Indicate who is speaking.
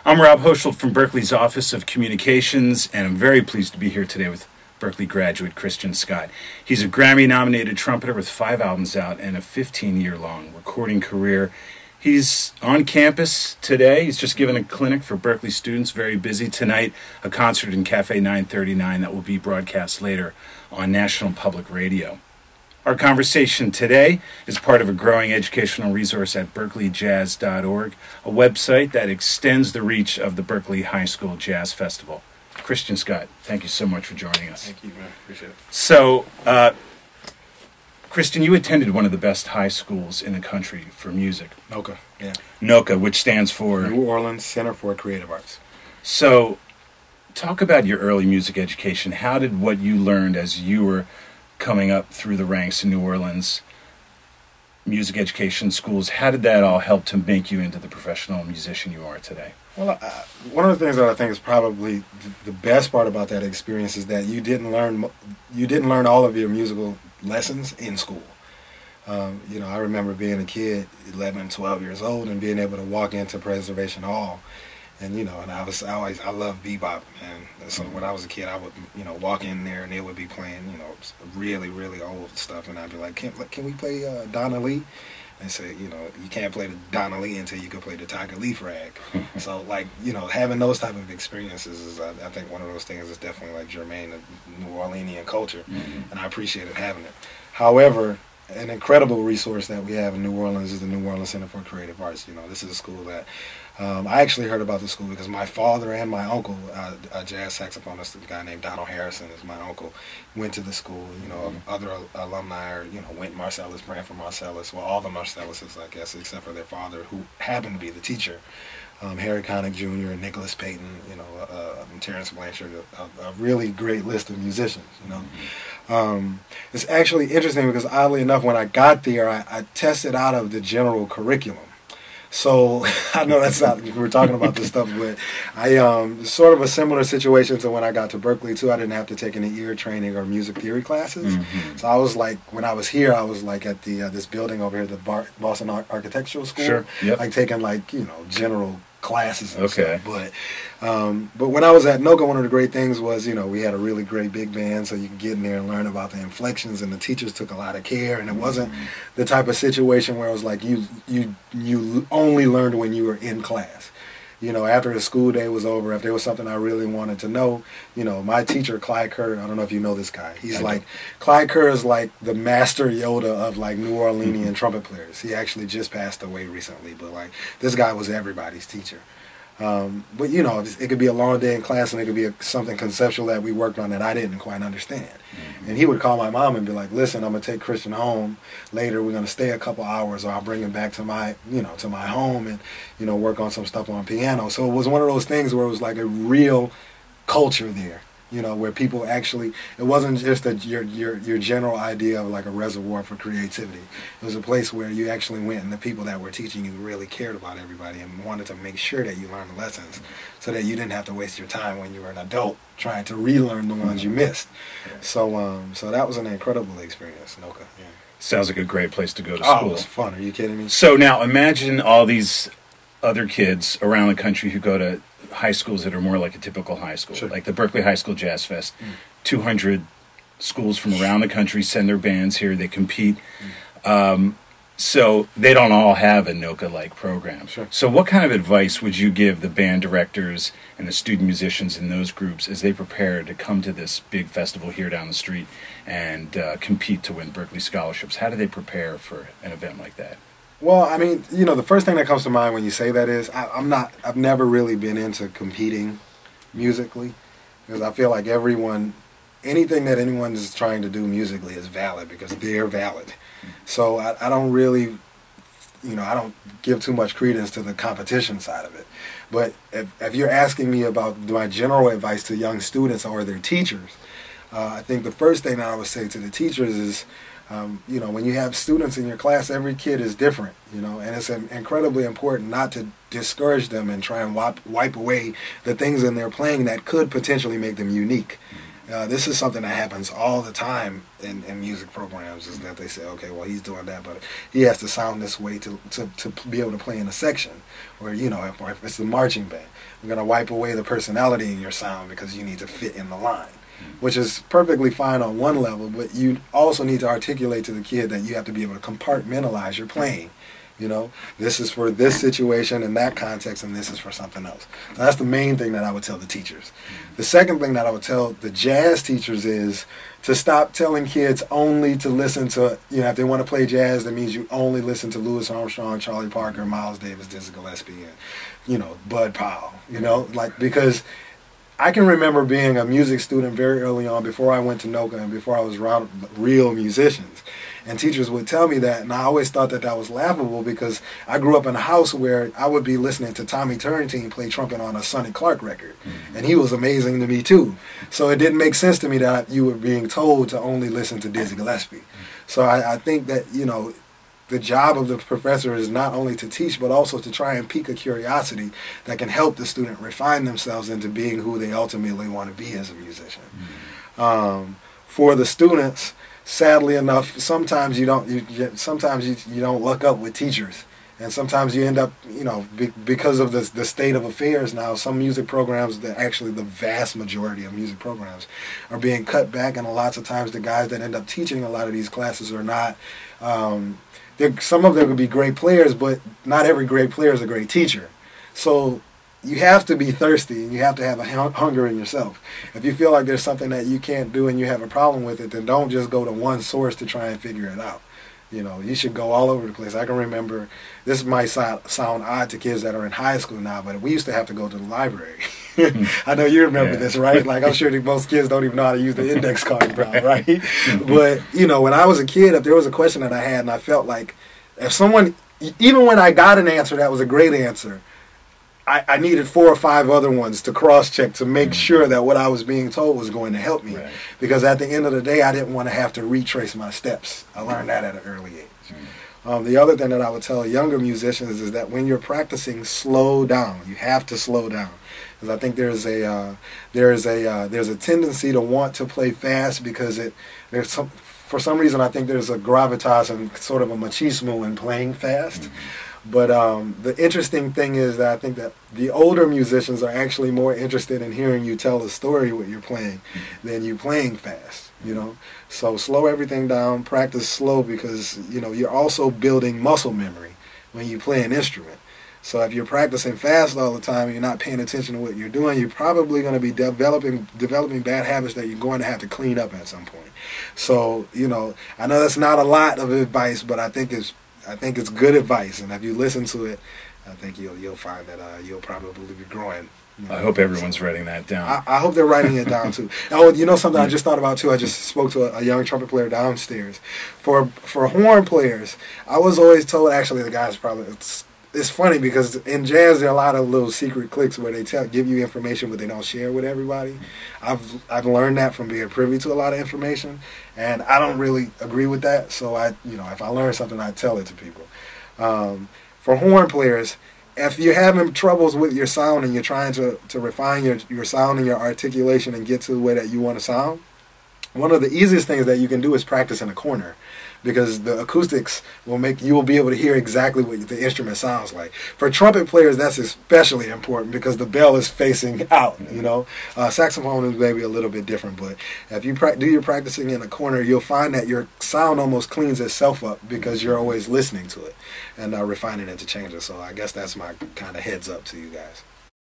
Speaker 1: I'm Rob Hochschild from Berklee's Office of Communications, and I'm very pleased to be here today with Berklee graduate Christian Scott. He's a Grammy-nominated trumpeter with 5 albums out and a 15-year-long recording career. He's on campus today. He's just given a clinic for Berklee students, very busy tonight, a concert in Cafe 939 that will be broadcast later on National Public Radio. Our conversation today is part of a growing educational resource at berkleejazz.org, a website that extends the reach of the Berklee High School Jazz Festival. Christian Scott, thank you so much for joining us.
Speaker 2: Thank you, man. Appreciate it.
Speaker 1: So, Christian, you attended one of the best high schools in the country for music.
Speaker 2: NOCA, yeah.
Speaker 1: NOCA, which stands for?
Speaker 2: New Orleans Center for Creative Arts.
Speaker 1: So, talk about your early music education. How did what you learned as you were coming up through the ranks in New Orleans, music education schools, how did that all help to make you into the professional musician you are today?
Speaker 2: Well, one of the things that I think is probably the best part about that experience is that you didn't learn all of your musical lessons in school. I remember being a kid, 11, 12 years old, and being able to walk into Preservation Hall. And I love bebop, man. So when I was a kid, I would walk in there and they would be playing really, really old stuff, and I'd be like, can we play Donna Lee? And say, you can't play the Donna Lee until you can play the Tiger Leaf Rag. So having those type of experiences is I think one of those things is definitely like germane to New Orleanian culture, and I appreciated having it. However, an incredible resource that we have in New Orleans is the New Orleans Center for Creative Arts. This is a school that I actually heard about the school because my father and my uncle, a jazz saxophonist, a guy named Donald Harrison is my uncle, went to the school. Other alumni went Marcellus, Branford Marcellus, well, all the Marcelluses, I guess, except for their father, who happened to be the teacher. Harry Connick Jr., Nicholas Payton, Terrence Blanchard, a really great list of musicians, It's actually interesting because oddly enough, when I got there, I tested out of the general curriculum. So I know that's not, we're talking about this stuff, but I sort of a similar situation to when I got to Berklee too. I didn't have to take any ear training or music theory classes. So I was like, when I was here, I was like at the this building over here, the Boston Architectural School,
Speaker 1: sure. Yep.
Speaker 2: like taking general classes and stuff. But when I was at NOCA, one of the great things was, we had a really great big band, so you could get in there and learn about the inflections, and the teachers took a lot of care, and it wasn't the type of situation where it was like you only learned when you were in class. After the school day was over, if there was something I really wanted to know, my teacher, Clyde Kerr, I don't know if you know this guy. Clyde Kerr is like the master Yoda of New Orleanian trumpet players. He actually just passed away recently, but this guy was everybody's teacher. But it could be a long day in class, and it could be something conceptual that we worked on that I didn't quite understand. And he would call my mom and be like, "Listen, I'm gonna take Christian home later. We're gonna stay a couple hours, or I'll bring him back to my home and work on some stuff on piano." So it was one of those things where it was like a real culture there. Where people actually, it wasn't just your general idea of like a reservoir for creativity. It was a place where you actually went, and the people that were teaching you really cared about everybody and wanted to make sure that you learned the lessons so that you didn't have to waste your time when you were an adult trying to relearn the ones you missed. So that was an incredible experience, NOCA. Yeah.
Speaker 1: Sounds like a great place to go to school.
Speaker 2: Oh, it was fun. Are you kidding me?
Speaker 1: So now imagine all these other kids around the country who go to high schools that are more like a typical high school,
Speaker 2: sure.
Speaker 1: like the Berklee High School Jazz Fest. 200 schools from around the country send their bands here. They compete. So they don't all have a NOCA-like program.
Speaker 2: Sure.
Speaker 1: So what kind of advice would you give the band directors and the student musicians in those groups as they prepare to come to this big festival here down the street and compete to win Berklee scholarships? How do they prepare for an event like that?
Speaker 2: Well, I mean, the first thing that comes to mind when you say that is I've never really been into competing musically, because I feel like anything that anyone is trying to do musically is valid because they're valid. So I don't really, I don't give too much credence to the competition side of it. But if you're asking me about my general advice to young students or their teachers, I think the first thing that I would say to the teachers is, when you have students in your class, every kid is different, and it's incredibly important not to discourage them and try and wipe away the things in their playing that could potentially make them unique. This is something that happens all the time in music programs, is that they say, okay, well, he's doing that, but he has to sound this way to be able to play in a section. Or, if it's the marching band, we're going to wipe away the personality in your sound because you need to fit in the line, which is perfectly fine on one level, but you also need to articulate to the kid that you have to be able to compartmentalize your playing. This is for this situation in that context, and this is for something else. So that's the main thing that I would tell the teachers. The second thing that I would tell the jazz teachers is to stop telling kids only to listen to, if they want to play jazz, that means you only listen to Louis Armstrong, Charlie Parker, Miles Davis, Dizzy Gillespie, and, Bud Powell, because I can remember being a music student very early on, before I went to NOCA and before I was around real musicians. And teachers would tell me that, and I always thought that was laughable, because I grew up in a house where I would be listening to Tommy Turrentine play trumpet on a Sonny Clark record. And he was amazing to me too. So it didn't make sense to me that you were being told to only listen to Dizzy Gillespie. So I think that, the job of the professor is not only to teach, but also to try and pique a curiosity that can help the student refine themselves into being who they ultimately want to be as a musician. For the students, sadly enough, sometimes you don't luck up with teachers, and sometimes you end up, because of the state of affairs now, some music programs, that actually the vast majority of music programs are being cut back, and lots of times the guys that end up teaching a lot of these classes are not. Some of them could be great players, but not every great player is a great teacher. So you have to be thirsty, and you have to have a hunger in yourself. If you feel like there's something that you can't do and you have a problem with it, then don't just go to one source to try and figure it out. You should go all over the place. I can remember, this might sound odd to kids that are in high school now, but we used to have to go to the library. I know you remember this, right? Like, I'm sure that most kids don't even know how to use the index card now, right? But, when I was a kid, if there was a question that I had and I felt like, if someone, even when I got an answer that was a great answer, I needed 4 or 5 other ones to cross-check to make sure that what I was being told was going to help me. Right. Because at the end of the day, I didn't want to have to retrace my steps. I learned that at an early age. The other thing that I would tell younger musicians is that when you're practicing, slow down. You have to slow down. Because I think there's a tendency to want to play fast, because for some reason I think there's a gravitas and sort of a machismo in playing fast. But the interesting thing is that I think that the older musicians are actually more interested in hearing you tell a story what you're playing than you playing fast, So slow everything down, practice slow, because, you're also building muscle memory when you play an instrument. So if you're practicing fast all the time and you're not paying attention to what you're doing, you're probably going to be developing bad habits that you're going to have to clean up at some point. So, I know that's not a lot of advice, but I think it's good advice, and if you listen to it, I think you'll find that you'll probably be growing.
Speaker 1: I hope everyone's writing that down.
Speaker 2: I hope they're writing it down too. Oh, something I just thought about too. I just spoke to a young trumpet player downstairs. For horn players, I was always told. Actually, the guys probably. It's funny because in jazz there are a lot of little secret cliques where they give you information but they don't share with everybody. I've learned that from being privy to a lot of information, and I don't really agree with that. So if I learn something, I tell it to people. For horn players, if you're having troubles with your sound and you're trying to refine your sound and your articulation and get to the way that you want to sound, one of the easiest things that you can do is practice in a corner, because the acoustics you will be able to hear exactly what the instrument sounds like. For trumpet players, that's especially important because the bell is facing out. Saxophone is maybe a little bit different, but if you do your practicing in a corner, you'll find that your sound almost cleans itself up because you're always listening to it and refining it to change it. So I guess that's my kind of heads up to you guys.